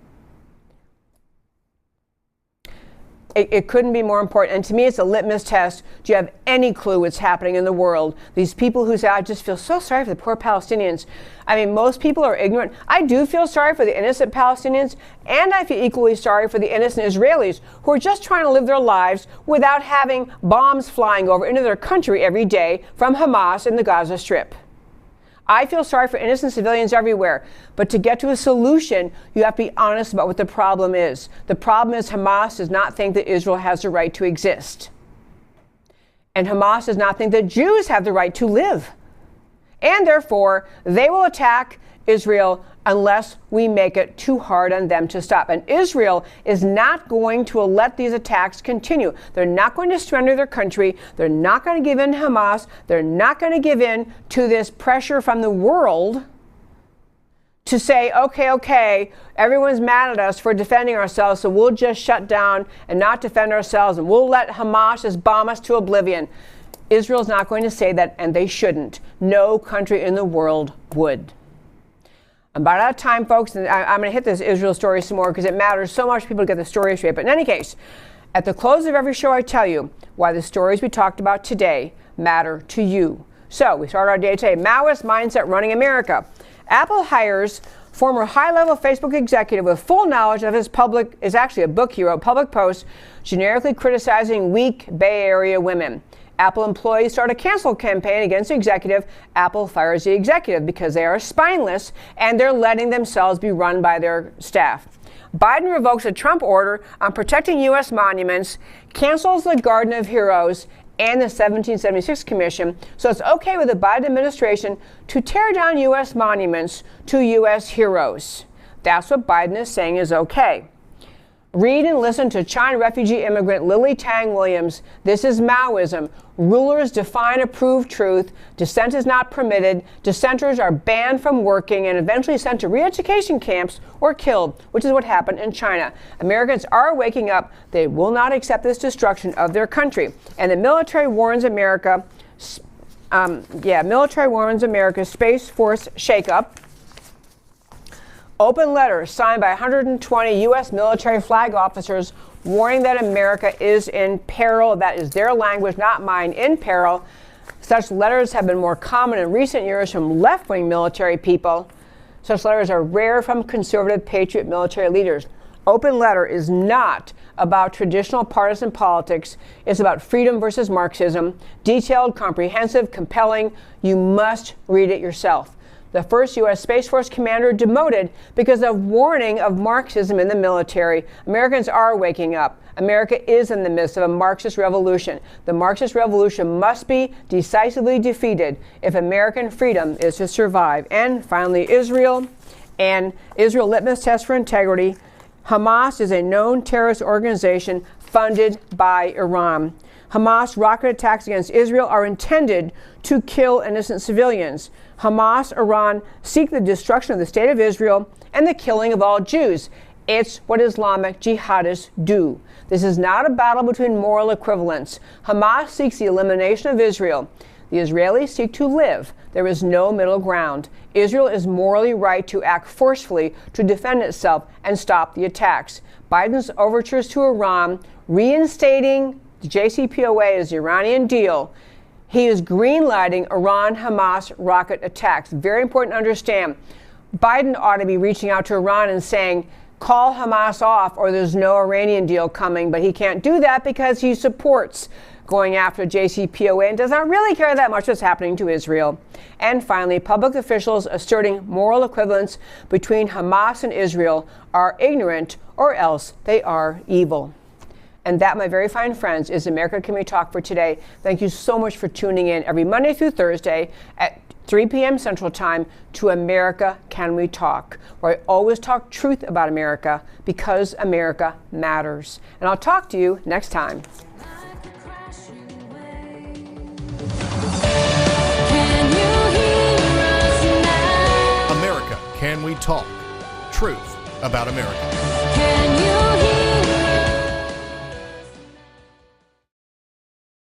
It couldn't be more important. And to me, it's a litmus test. Do you have any clue what's happening in the world? These people who say, I just feel so sorry for the poor Palestinians. I mean, most people are ignorant. I do feel sorry for the innocent Palestinians, and I feel equally sorry for the innocent Israelis who are just trying to live their lives without having bombs flying over into their country every day from Hamas in the Gaza Strip. I feel sorry for innocent civilians everywhere, but to get to a solution, you have to be honest about what the problem is. The problem is Hamas does not think that Israel has the right to exist. And Hamas does not think that Jews have the right to live. And therefore, they will attack Israel unless we make it too hard on them to stop. And Israel is not going to let these attacks continue. They're not going to surrender their country. They're not going to give in to Hamas. They're not going to give in to this pressure from the world to say, okay, everyone's mad at us for defending ourselves, so we'll just shut down and not defend ourselves, and we'll let Hamas just bomb us to oblivion. Israel's not going to say that, and they shouldn't. No country in the world would. I'm about out of time, folks, and I'm going to hit this Israel story some more because it matters so much people get the story straight. But in any case, At the close of every show, I tell you why the stories we talked about today matter to you. So we start our day today. Maoist mindset running America. Apple hires former high-level Facebook executive with full knowledge of his public, is actually a book he wrote, public post generically criticizing weak Bay Area women. Apple employees start a cancel campaign against the executive. Apple fires the executive because they are spineless and they're letting themselves be run by their staff. Biden revokes a Trump order on protecting U.S. monuments, cancels the Garden of Heroes and the 1776 Commission, so it's okay with the Biden administration to tear down U.S. monuments to U.S. heroes. That's what Biden is saying is okay. Read and listen to China refugee immigrant Lily Tang Williams. This is Maoism. Rulers define approved truth. Dissent is not permitted. Dissenters are banned from working and eventually sent to re-education camps or killed, which is what happened in China. Americans are waking up. They will not accept this destruction of their country. And the military warns America. Military warns America. Space Force shakeup. Open letter signed by 120 U.S. military flag officers warning that America is in peril. That is their language, not mine, in peril. Such letters have been more common in recent years from left-wing military people. Such letters are rare from conservative patriot military leaders. Open letter is not about traditional partisan politics. It's about freedom versus Marxism. Detailed, comprehensive, compelling. You must read it yourself. The first U.S. Space Force commander demoted because of warning of Marxism in the military. Americans are waking up. America is in the midst of a Marxist revolution. The Marxist revolution must be decisively defeated if American freedom is to survive. And finally, Israel and Israel Litmus test for integrity. Hamas is a known terrorist organization funded by Iran. Hamas rocket attacks against Israel are intended to kill innocent civilians. Hamas, Iran seek the destruction of the state of Israel and the killing of all Jews. It's what Islamic jihadists do. This is not a battle between moral equivalents. Hamas seeks the elimination of Israel. The Israelis seek to live. There is no middle ground. Israel is morally right to act forcefully to defend itself and stop the attacks. Biden's overtures to Iran, reinstating the JCPOA as the Iranian deal, he is greenlighting Iran-Hamas rocket attacks. Very important to understand. Biden ought to be reaching out to Iran and saying, call Hamas off or there's no Iranian deal coming. But he can't do that because he supports going after JCPOA and does not really care that much what's happening to Israel. And finally, public officials asserting moral equivalence between Hamas and Israel are ignorant or else they are evil. And that, my very fine friends, is America Can We Talk for today. Thank you so much for tuning in every Monday through Thursday at 3 p.m. Central Time to America Can We Talk, where I always talk truth about America because America matters. And I'll talk to you next time. America Can We Talk? Truth about America.